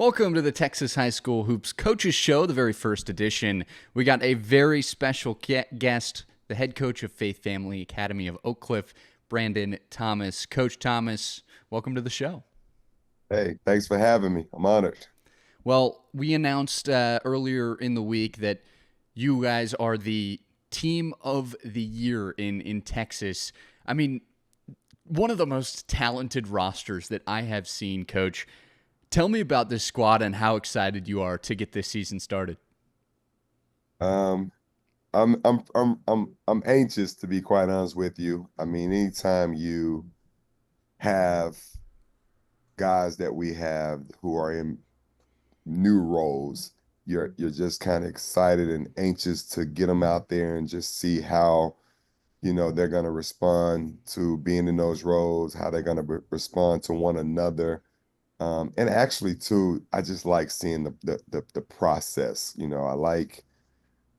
Welcome to the Texas High School Hoops Coaches Show, the very first edition. We got a very special guest, the head coach of Faith Family Academy of Oak Cliff, Brandon Thomas. Coach Thomas, welcome to the show. Hey, thanks for having me. I'm honored. Well, we announced earlier in the week that you guys are the team of the year in Texas. I mean, one of the most talented rosters that I have seen, Coach. Tell me about this squad and how excited you are to get this season started. Um, I'm anxious to be quite honest with you. I mean, anytime you have guys that we have who are in new roles, you're just kind of excited and anxious to get them out there and just see how, they're going to respond to being in those roles, how they're going to respond to one another. And actually, too, I just like seeing the process. I like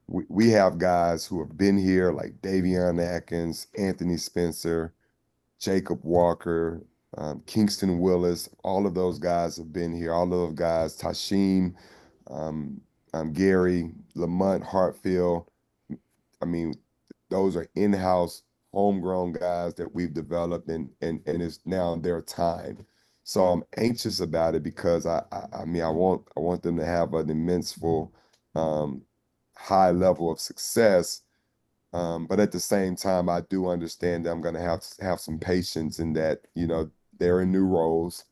we have guys who have been here like Davion Atkins, Anthony Spencer, Jacob Walker, Kingston Willis. All of those guys have been here. All of those guys, Tashim, um, Gary, Lamont Hartfield. I mean, those are in-house, homegrown guys that we've developed, and it's now their time. So I'm anxious about it because I mean I want them to have an immense um, high level of success. But at the same time, I do understand that I'm going to have some patience in that, they're in new roles.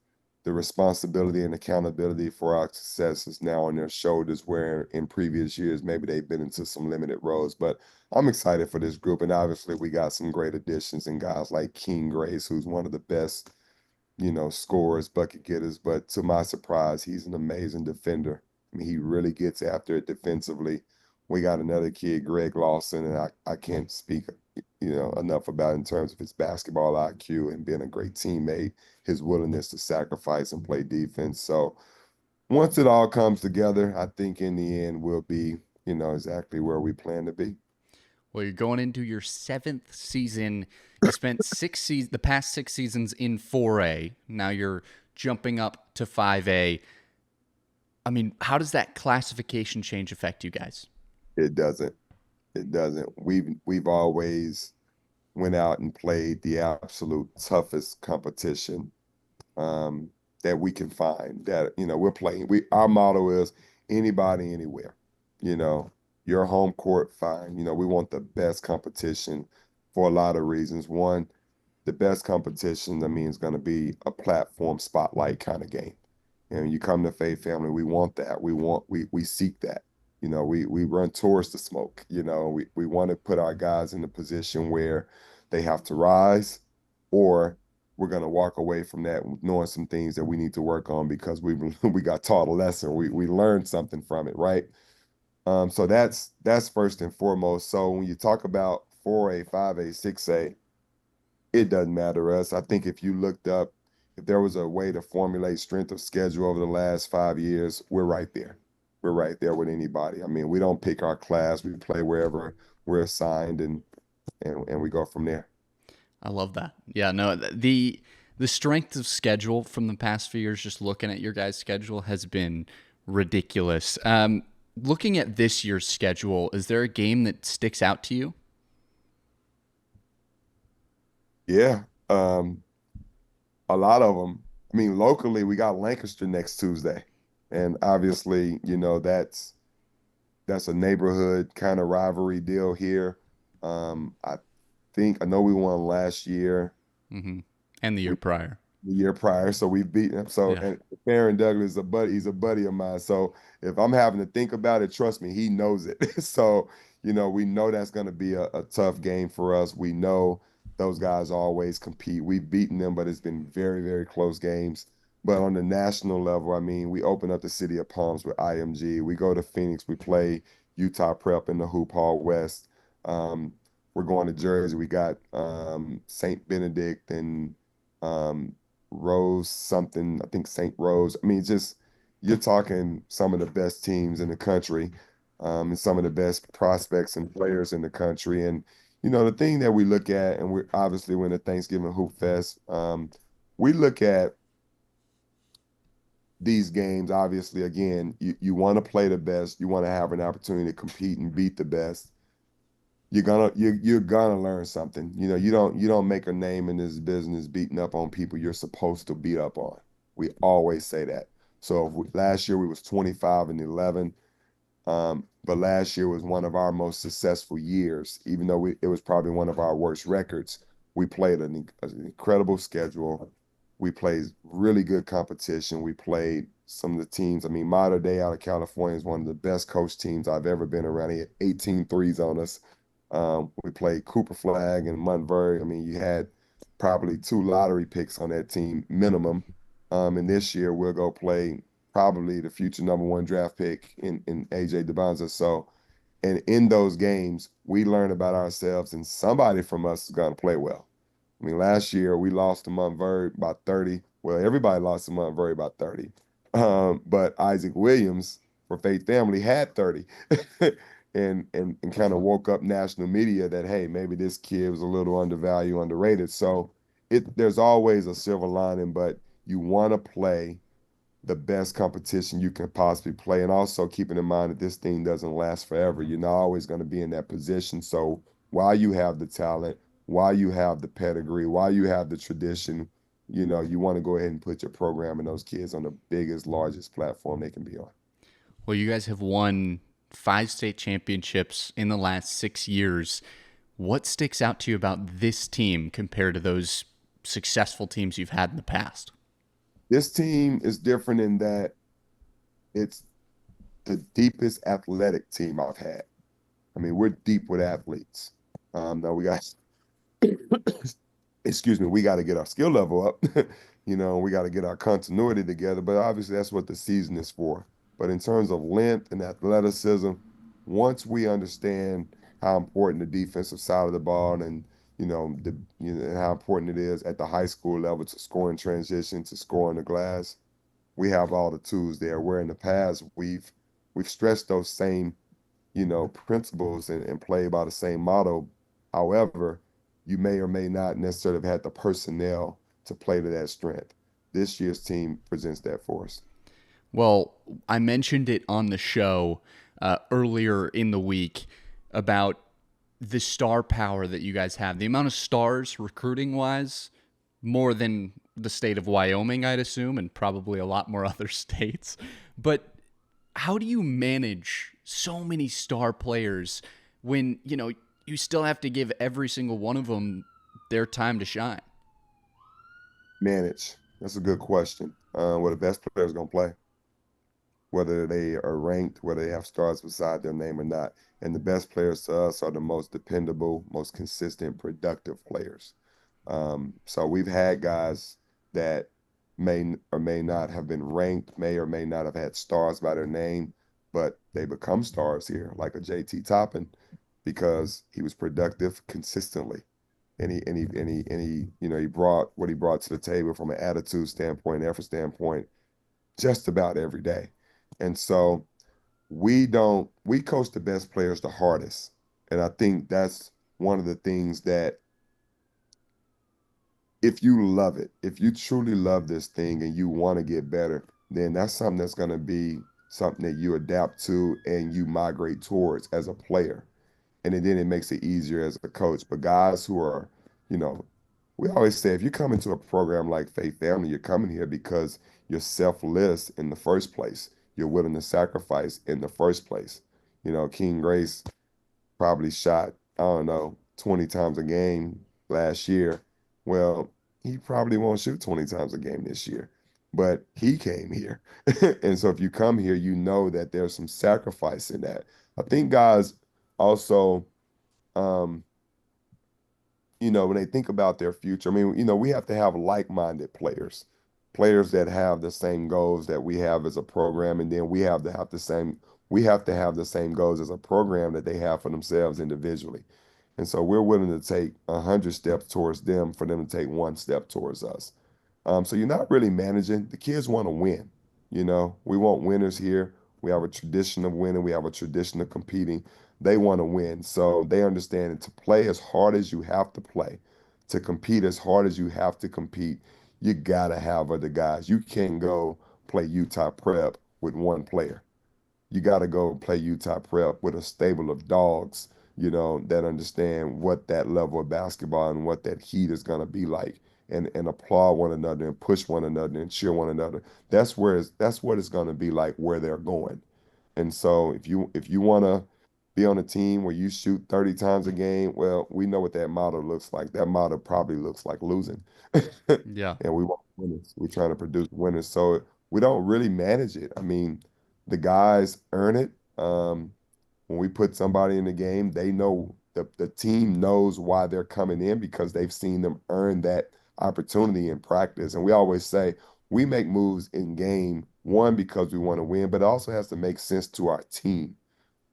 The responsibility and accountability for our success is now on their shoulders, where in previous years, maybe they've been into some limited roles. But I'm excited for this group. And obviously, we got some great additions and guys like King Grace, who's one of the best, scorers, bucket getters. But to my surprise, he's an amazing defender. I mean, he really gets after it defensively. We got another kid, Greg Lawson, and I can't speak, enough about in terms of his basketball IQ and being a great teammate, his willingness to sacrifice and play defense. So once it all comes together, I think in the end we'll be, exactly where we plan to be. Well, you're going into your seventh season. You spent the past 6 seasons in 4A. Now you're jumping up to 5A. I mean, how does that classification change affect you guys? It doesn't. It doesn't. We've always went out and played the absolute toughest competition um, that we can find. That we're playing. Our motto is anybody, anywhere. You know, your home court, fine. We want the best competition for a lot of reasons. One, the best competition, I mean, is going to be a platform spotlight kind of game. And you come to Faith Family, we want that. We seek that. We run towards the smoke. We want to put our guys in a position where they have to rise, or we're gonna walk away from that knowing some things that we need to work on because we got taught a lesson. We learned something from it, right? So that's first and foremost. So when you talk about 4A, 5A, 6A, it doesn't matter to us. I think if you looked up, if there was a way to formulate strength of schedule over the last 5 years, we're right there. We're right there with anybody. I mean, we don't pick our class. We play wherever we're assigned, and we go from there. I love that. Yeah, no, the strength of schedule from the past few years, just looking at your guys' schedule, has been ridiculous. Looking at this year's schedule, is there a game that sticks out to you? Yeah, a lot of them. I mean, locally, we got Lancaster next Tuesday, and obviously, that's a neighborhood kind of rivalry deal here. I know we won last year, Mm-hmm. And the year we prior. the year prior, so we beat him. So Yeah. and Farron Douglas is a buddy. He's a buddy of mine. So if I'm having to think about it, trust me, he knows it. So we know that's going to be a tough game for us. We know those guys always compete. We've beaten them, but it's been very, very close games. But on the national level, I mean, we open up the city of Palms with IMG. We go to Phoenix. We play Utah Prep in the Hoop Hall West. Um, we're going to Jersey. We got St. Benedict and um, Rose something, I think St. Rose. I mean, just you're talking some of the best teams in the country, and some of the best prospects and players in the country. And the thing that we look at, and we're obviously when the Thanksgiving Hoop Fest, we look at these games, obviously, again, you want to play the best. You want to have an opportunity to compete and beat the best. You're gonna learn something. You don't make a name in this business beating up on people you're supposed to beat up on. We always say that. So last year we was 25-11. But last year was one of our most successful years, even though it was probably one of our worst records. We played an incredible schedule. We played really good competition. We played some of the teams. I mean, Mater Dei out of California is one of the best coached teams I've ever been around. He had 18 threes on us. We played Cooper Flag and Montverde. I mean, you had probably two lottery picks on that team minimum. And this year we'll go play probably the future number one draft pick in AJ DeBonza. So, and in those games, we learn about ourselves, and somebody from us is going to play well. I mean, last year we lost to Montverde by 30. Well, everybody lost to Montverde by 30. But Isaac Williams for Faith Family had 30. and kind of woke up national media that, hey, maybe this kid was a little undervalued, underrated. So there's always a silver lining, but you want to play the best competition you can possibly play. And also keeping in mind that this thing doesn't last forever. You're not always going to be in that position. So while you have the talent, while you have the pedigree, while you have the tradition, you want to go ahead and put your program and those kids on the biggest, largest platform they can be on. Well, you guys have won 5 state championships in the last 6 years. What sticks out to you about this team compared to those successful teams you've had in the past? This team is different in that it's the deepest athletic team I've had. I mean, we're deep with athletes. Now we got, excuse me, we got to get our skill level up. We got to get our continuity together. But obviously, that's what the season is for. But in terms of length and athleticism, once we understand how important the defensive side of the ball and how important it is at the high school level to score in transition, to score on the glass, we have all the tools there. Where in the past we've stressed those same principles and play by the same motto. However, you may or may not necessarily have had the personnel to play to that strength. This year's team presents that for us. Well, I mentioned it on the show earlier in the week about the star power that you guys have. The amount of stars recruiting wise, more than the state of Wyoming, I'd assume, and probably a lot more other states. But how do you manage so many star players when, you still have to give every single one of them their time to shine? Manage. That's a good question. Well, the best players going to play, whether they are ranked, whether they have stars beside their name or not. And the best players to us are the most dependable, most consistent, productive players. So we've had guys that may or may not have been ranked, may or may not have had stars by their name, but they become stars here, like a JT Toppin, because he was productive consistently. And he brought what he brought to the table from an attitude standpoint, effort standpoint, just about every day. And so we coach the best players the hardest. And I think that's one of the things that if you love it, if you truly love this thing and you want to get better, then that's something that's going to be something that you adapt to and you migrate towards as a player. And then it makes it easier as a coach. But guys who are, you know, we always say if you come into a program like Faith Family, you're coming here because you're selfless in the first place. You're willing to sacrifice in the first place. King Grace probably shot, I don't know, 20 times a game last year. Well, he probably won't shoot 20 times a game this year, but he came here. And so if you come here, you know that there's some sacrifice in that. I think guys also, um, when they think about their future, I mean, we have to have like-minded players, players that have the same goals that we have as a program, and then we have to have the same goals as a program that they have for themselves individually. And so we're willing to take 100 steps towards them for them to take one step towards us. So you're not really managing. The kids want to win. We want winners here. We have a tradition of winning. We have a tradition of competing. They want to win. So they understand that to play as hard as you have to play, to compete as hard as you have to compete, you got to have other guys. You can't go play Utah Prep with one player. You got to go play Utah Prep with a stable of dogs, that understand what that level of basketball and what that heat is going to be like, and applaud one another and push one another and cheer one another. That's what it's going to be like where they're going. And so if you want to be on a team where you shoot 30 times a game, well, we know what that model looks like. That model probably looks like losing. Yeah. And we want winners. We're trying to produce winners. So we don't really manage it. I mean, the guys earn it. When we put somebody in the game, they know the team knows why they're coming in because they've seen them earn that opportunity in practice. And we always say we make moves in game, one, because we want to win, but it also has to make sense to our team.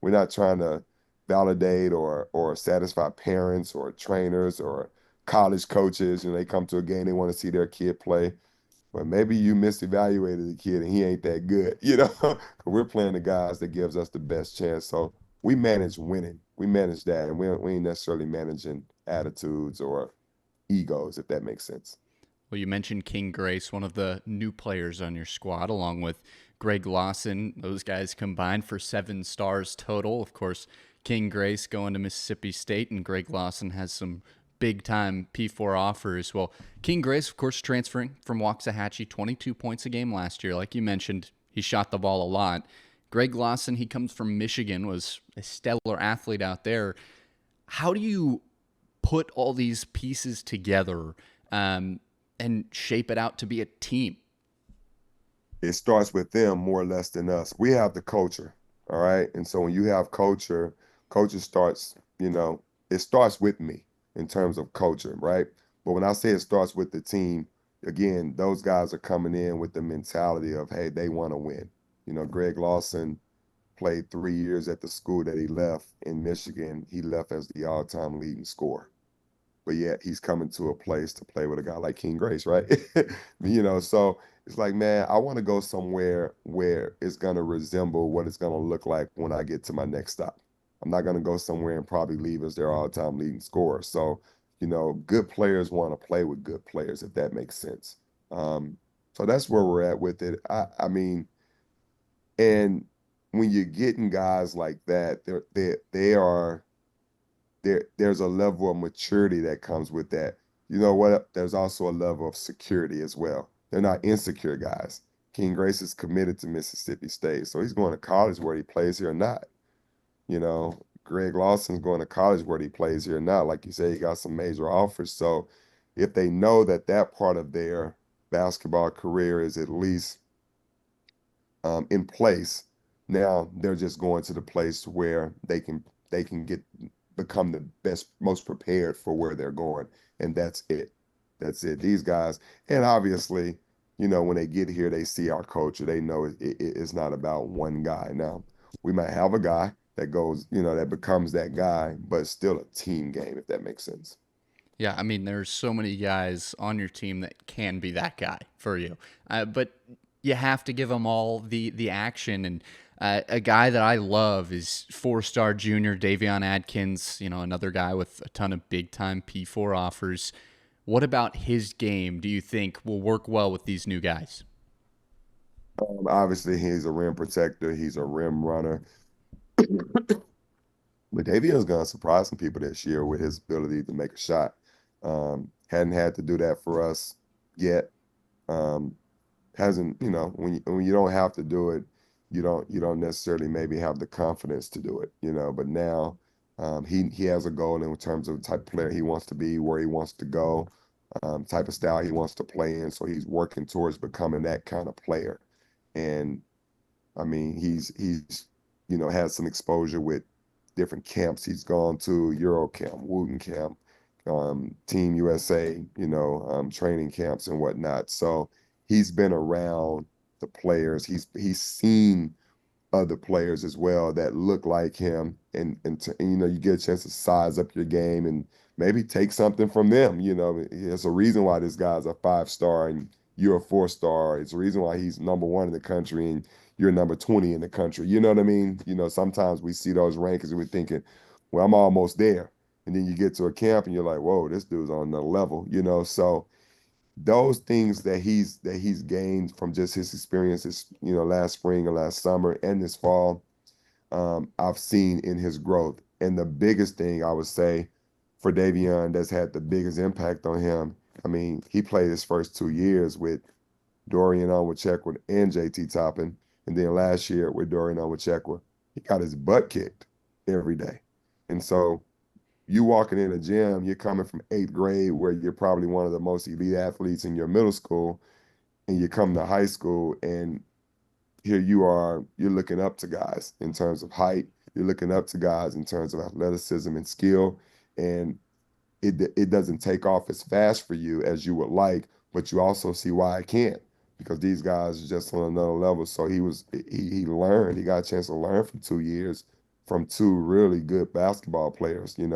We're not trying to validate or satisfy parents or trainers or college coaches. They come to a game, they want to see their kid play. But maybe you misevaluated the kid and he ain't that good. We're playing the guys that gives us the best chance. So we manage winning. We manage that. And we ain't necessarily managing attitudes or egos, if that makes sense. Well, you mentioned King Grace, one of the new players on your squad, along with Greg Lawson. Those guys combined for 7 stars total. Of course, King Grace going to Mississippi State, and Greg Lawson has some big time P4 offers. Well, King Grace, of course, transferring from Waxahachie, 22 points a game last year. Like you mentioned, he shot the ball a lot. Greg Lawson, he comes from Michigan, was a stellar athlete out there. How do you put all these pieces together and shape it out to be a team? It starts with them more or less than us. We have the culture, all right? And so when you have culture starts, it starts with me in terms of culture, right? But when I say it starts with the team, again, those guys are coming in with the mentality of, hey, they want to win. Greg Lawson played 3 years at the school that he left in Michigan. He left as the all-time leading scorer, but yet he's coming to a place to play with a guy like King Grace, right? So it's like, man, I want to go somewhere where it's going to resemble what it's going to look like when I get to my next stop. I'm not going to go somewhere and probably leave as their all-time leading scorer. So, good players want to play with good players, if that makes sense. So that's where we're at with it. I mean, and when you're getting guys like that, there's a level of maturity that comes with that. You know what? There's also a level of security as well. They're not insecure guys. King Grace is committed to Mississippi State, so he's going to college whether he plays here or not. Greg Lawson's going to college whether he plays here or not. Like you say, he got some major offers. So if they know that that part of their basketball career is at least in place, now they're just going to the place where they can become the best, most prepared for where they're going, and that's it. That's it. These guys, and obviously, when they get here, they see our culture. They know it's not about one guy. Now, we might have a guy that goes, that becomes that guy, but it's still a team game, if that makes sense. Yeah, I mean, there's so many guys on your team that can be that guy for you, but you have to give them all the action. And a guy that I love is 4-star junior Davion Adkins. Another guy with a ton of big time P4 offers. What about his game do you think will work well with these new guys? Obviously, he's a rim protector. He's a rim runner. But Davion's gonna surprise some people this year with his ability to make a shot. Hadn't had to do that for us yet. Um, hasn't, when you don't have to do it, you don't necessarily maybe have the confidence to do it. But now he has a goal in terms of the type of player he wants to be, where he wants to go, type of style he wants to play in. So he's working towards becoming that kind of player. And I mean, he's had some exposure with different camps. He's gone to Euro camp, Wooten camp, Team USA, training camps and whatnot. So he's been around the players. He's seen other players as well that look like him, and you get a chance to size up your game and maybe take something from them. It's a reason why this guy's a 5-star and you're a 4-star. It's a reason why he's number 1 in the country and you're number 20 in the country. You know what I mean? Sometimes we see those rankings and we're thinking, well, I'm almost there. And then you get to a camp and you're like, whoa, this dude's on another level. So those things that he's gained from just his experiences, last spring and last summer and this fall, I've seen in his growth. And the biggest thing I would say for Davion that's had the biggest impact on him, I mean, he played his first 2 years with Dorian Onwuchekwa and JT Toppin. And then last year with Dorian Onwuchekwa, he got his butt kicked every day. And so you walking in a gym, you're coming from eighth grade where you're probably one of the most elite athletes in your middle school, and you come to high school and here you are, you're looking up to guys in terms of height, you're looking up to guys in terms of athleticism and skill, and it doesn't take off as fast for you as you would like, but you also see why it can't because these guys are just on another level. So he learned, he got a chance to learn from 2 years from two really good basketball players. We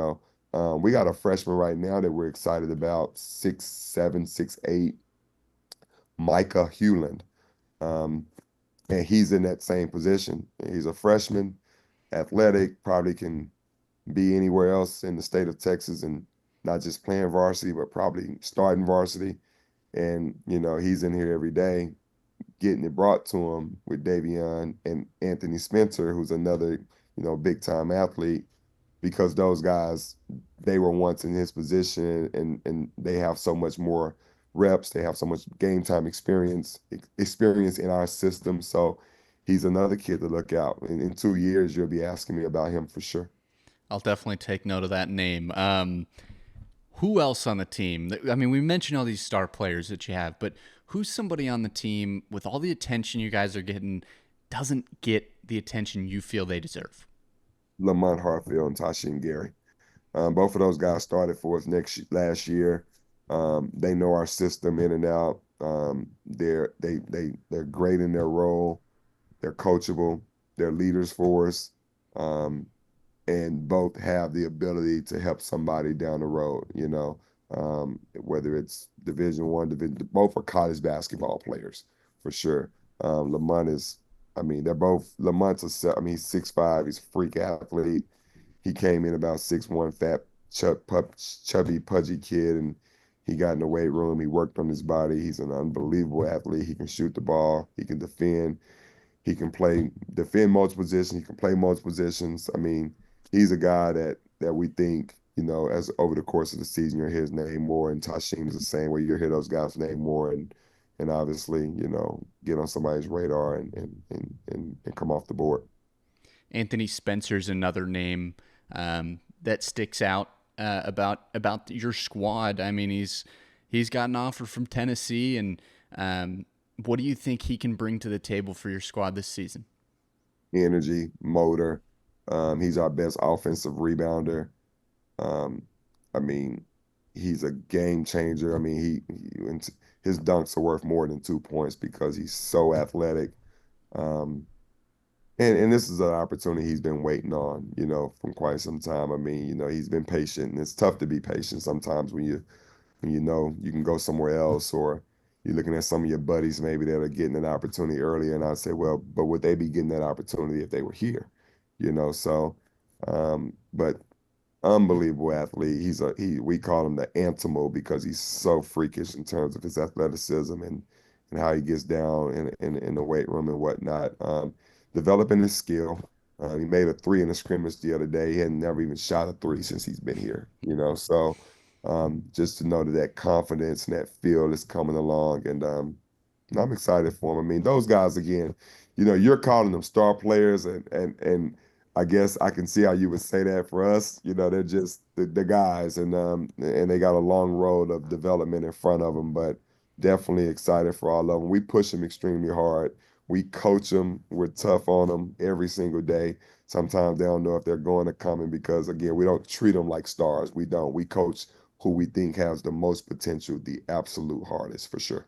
got a freshman right now that we're excited about, 6'7", 6'8", Micah Hewland. Um, and he's in that same position. He's a freshman, athletic, probably can be anywhere else in the state of Texas and not just playing varsity, but probably starting varsity. And, he's in here every day getting it brought to him with Davion and Anthony Spencer, who's another, big time athlete, because those guys, they were once in his position and they have so much more reps, they have so much game time experience in our system. So he's another kid to look out. In 2 years, you'll be asking me about him for sure. I'll definitely take note of that name. Who else on the team? I mean, we mentioned all these star players that you have, but who's somebody on the team with all the attention you guys are getting doesn't get the attention you feel they deserve? Lamont Hartfield and Tashin Gary. Both of those guys started for us last year. They know our system in and out. They're great in their role. They're coachable. They're leaders for us, and both have the ability to help somebody down the road. Whether it's Division One, Division, both are college basketball players for sure. Lamont is, I mean, they're both. I mean, he's 6'5". He's a freak athlete. He came in about 6'1", fat, chubby, pudgy kid, and he got in the weight room. He worked on his body. He's an unbelievable athlete. He can shoot the ball. He can defend. He can defend multiple positions. He can play multiple positions. I mean, he's a guy that we think, as over the course of the season, you'll hear his name more. And Tashim is the same way. You'll hear those guys' name more, and obviously, get on somebody's radar and come off the board. Anthony Spencer's another name that sticks out about your squad. I mean, he's got an offer from Tennessee, and what do you think he can bring to the table for your squad this season? Energy, motor. He's our best offensive rebounder. Um, I mean, he's a game changer. I mean, his dunks are worth more than 2 points because he's so athletic. Um, and this is an opportunity he's been waiting on, from quite some time. I mean, he's been patient, and it's tough to be patient sometimes when you can go somewhere else, or you're looking at some of your buddies maybe that are getting an opportunity earlier. And I say, well, but would they be getting that opportunity if they were here? So, but unbelievable athlete. We call him the Antimo because he's so freakish in terms of his athleticism and how he gets down in the weight room and whatnot. Developing his skill. He made a three in a scrimmage the other day. He had never even shot a three since he's been here. So just to know that confidence and that feel is coming along, and I'm excited for him. I mean, those guys again, you're calling them star players, and I guess I can see how you would say that for us. They're just the guys, and they got a long road of development in front of them, but definitely excited for all of them. We push them extremely hard. We coach them. We're tough on them every single day. Sometimes they don't know if they're going to come in because, again, we don't treat them like stars. We don't. We coach who we think has the most potential, the absolute hardest for sure.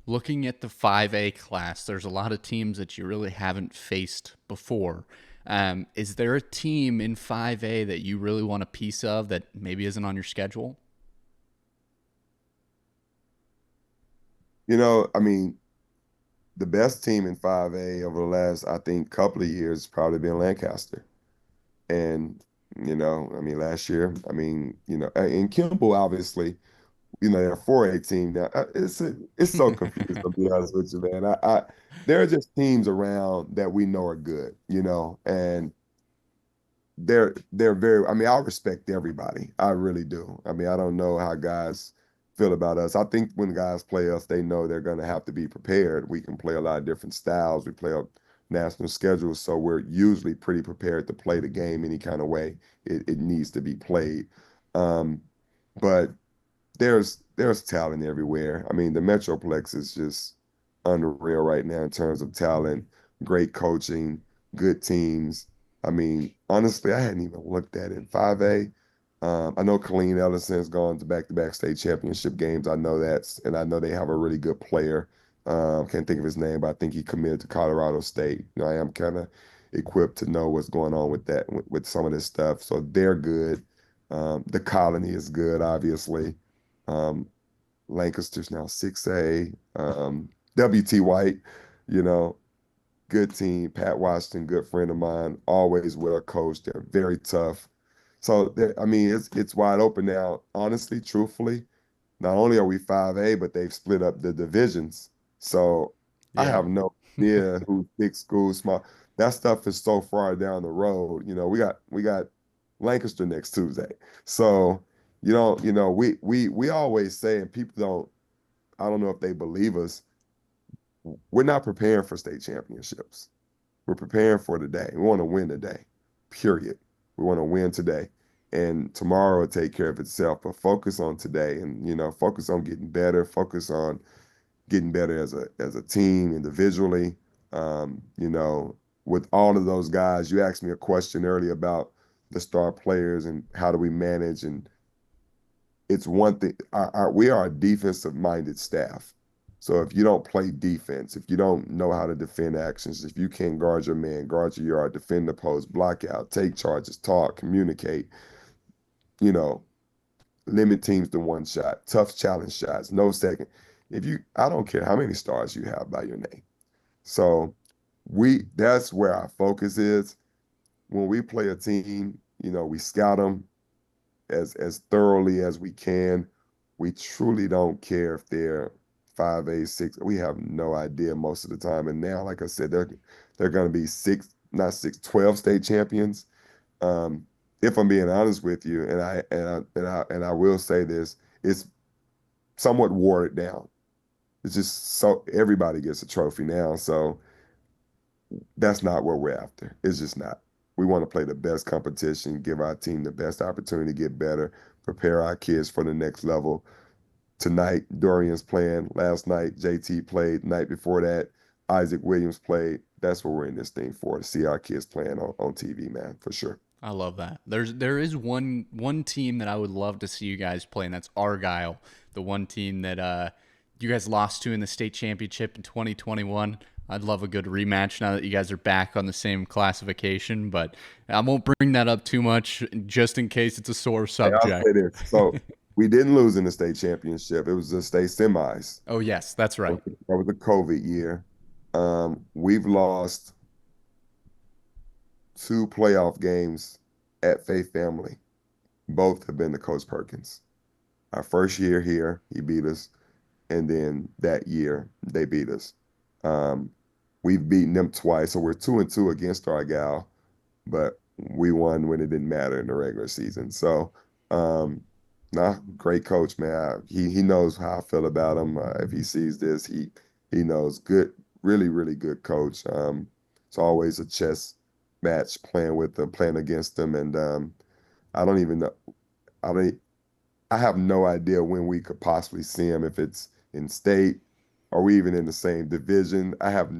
Looking at the 5A class, there's a lot of teams that you really haven't faced before. Is there a team in 5A that you really want a piece of that maybe isn't on your schedule? I mean, the best team in 5A over the last, I think, couple of years has probably been Lancaster. And, I mean, last year, I mean, and Kimball obviously they're a 4A team now. It's so confusing to be honest with you, man. There are just teams around that we know are good, and they're very. I mean, I respect everybody. I really do. I mean, I don't know how guys feel about us. I think when guys play us, they know they're going to have to be prepared. We can play a lot of different styles. We play a national schedule, so we're usually pretty prepared to play the game any kind of way it needs to be played. Um, but there's talent everywhere. I mean, the Metroplex is just unreal right now in terms of talent, great coaching, good teams. I mean, honestly, I hadn't even looked at it. 5A. I know Colleen Ellison's gone to back-to-back state championship games. I know that, and I know they have a really good player. Can't think of his name, but I think he committed to Colorado State. I am kind of equipped to know what's going on with that, with some of this stuff. So they're good. The Colony is good, obviously. Um, Lancaster's now 6A. WT White, you know, good team. Pat Washington, good friend of mine, always well coached. They're very tough. So I mean, it's wide open now. Honestly, truthfully, not only are we 5A, but they've split up the divisions. So I Yeah. have no idea who's big school, small. That stuff is so far down the road. We got Lancaster next Tuesday. So we always say, and people don't, I don't know if they believe us, we're not preparing for state championships. We're preparing for today. We want to win today, period. We want to win today. And tomorrow will take care of itself. But focus on today and, focus on getting better, focus on getting better as a team, individually. With all of those guys, you asked me a question earlier about the star players and how do we manage. And it's one thing, we are a defensive minded staff. So if you don't play defense, if you don't know how to defend actions, if you can't guard your man, guard your yard, defend the post, block out, take charges, talk, communicate, you know, limit teams to one shot, tough challenge shots, no second. I don't care how many stars you have by your name. So that's where our focus is. When we play a team, we scout them as thoroughly as we can. We truly don't care if they're 5A, 6. We have no idea most of the time. And now, like I said, they're going to be six, not six, 12 state champions. Um, if I'm being honest with you, and I will say this, it's somewhat watered down. It's just so everybody gets a trophy now. So that's not what we're after. It's just not. We want to play the best competition, give our team the best opportunity to get better, prepare our kids for the next level. Tonight, Dorian's playing. Last night, JT played. Night before that, Isaac Williams played. That's what we're in this thing for, to see our kids playing on TV, man, for sure. I love that. There is one team that I would love to see you guys play, and that's Argyle, the one team that you guys lost to in the state championship in 2021. I'd love a good rematch now that you guys are back on the same classification, but I won't bring that up too much just in case it's a sore Hey, I'll subject. say this. So we didn't lose in the state championship. It was the state semis. Oh yes, that's right. That was the COVID year. We've lost two playoff games at Faith Family. Both have been to Coach Perkins. Our first year here, he beat us, and then that year they beat us. Um, we've beaten them twice, so we're 2-2 against Argyle, but we won when it didn't matter in the regular season. So, nah, great coach, man. He knows how I feel about him. If he sees this, he knows. Good, really, really good coach. It's always a chess match playing with them, playing against them, and I don't even know. I don't. I have no idea when we could possibly see him, if it's in state or we even in the same division. I have,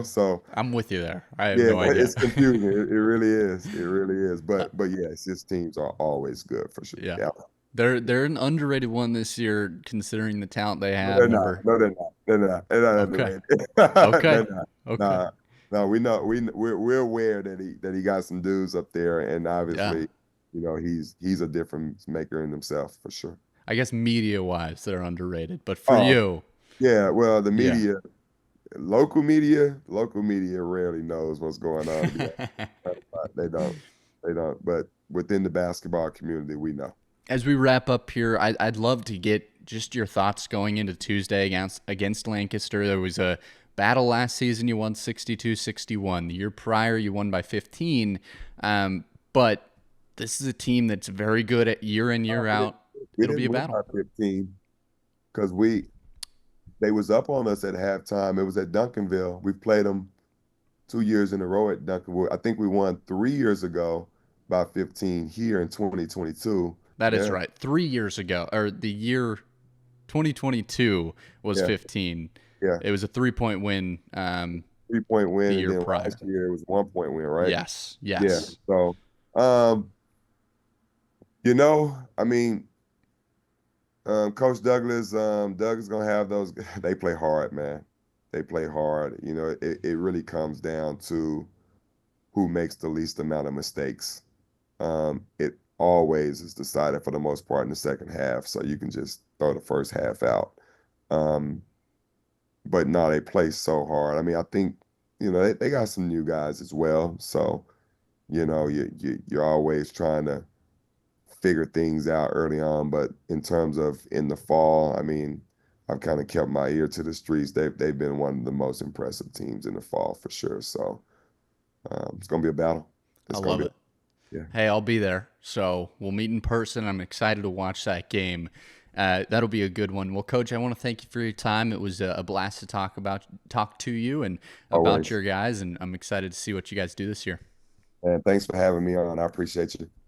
so I'm with you there. I have yeah, no idea. it's confusing. It really is. It really is. But yes, his teams are always good for sure. Yeah. Yeah. They're an underrated one this year, considering the talent they No, have. they're not. Remember? No, they're not. They're not. They're not Okay. underrated. Okay. They're not. Okay. Nah. No, we know we're aware that he got some dudes up there, and Yeah. obviously, he's a difference maker in himself for sure. I guess media wise, they're underrated. But for Oh, you, yeah. Well, the yeah. media, local media rarely knows what's going on. To be honest. They don't. They don't. But within the basketball community, we know. As we wrap up here, I'd love to get just your thoughts going into Tuesday against Lancaster. There was a battle last season. You won 62-61. The year prior, you won by 15. But this is a team that's very good at year in, Oh, year we out. didn't, we It'll be didn't a win battle. by 15 because they was up on us at halftime. It was at Duncanville. We played them 2 years in a row at Duncanville. I think we won 3 years ago by 15 here in 2022. That is Yeah, right. 3 years ago, or the year 2022 was yeah, 15. yeah. It was a 3-point win 3-point the win, and year then prior. last year it was 1-point win, right? Yes, Yeah. yes. So, I mean, Coach Douglas, Doug is gonna have those. They play hard, man. They play hard. It really comes down to who makes the least amount of mistakes. It always is decided for the most part in the second half, so you can just throw the first half out. Um, but no, they play so hard. I mean, I think they got some new guys as well, so you're always trying to figure things out early on. But in terms of in the fall, I mean, I've kind of kept my ear to the streets. They've been one of the most impressive teams in the fall for sure. So it's gonna be a battle. I It's gonna love be, it. yeah. Hey, I'll be there. So we'll meet in person. I'm excited to watch that game. That'll be a good one. Well, Coach, I want to thank you for your time. It was a blast to talk to you and about Always. your guys, and I'm excited to see what you guys do this year. And thanks for having me on. I appreciate you.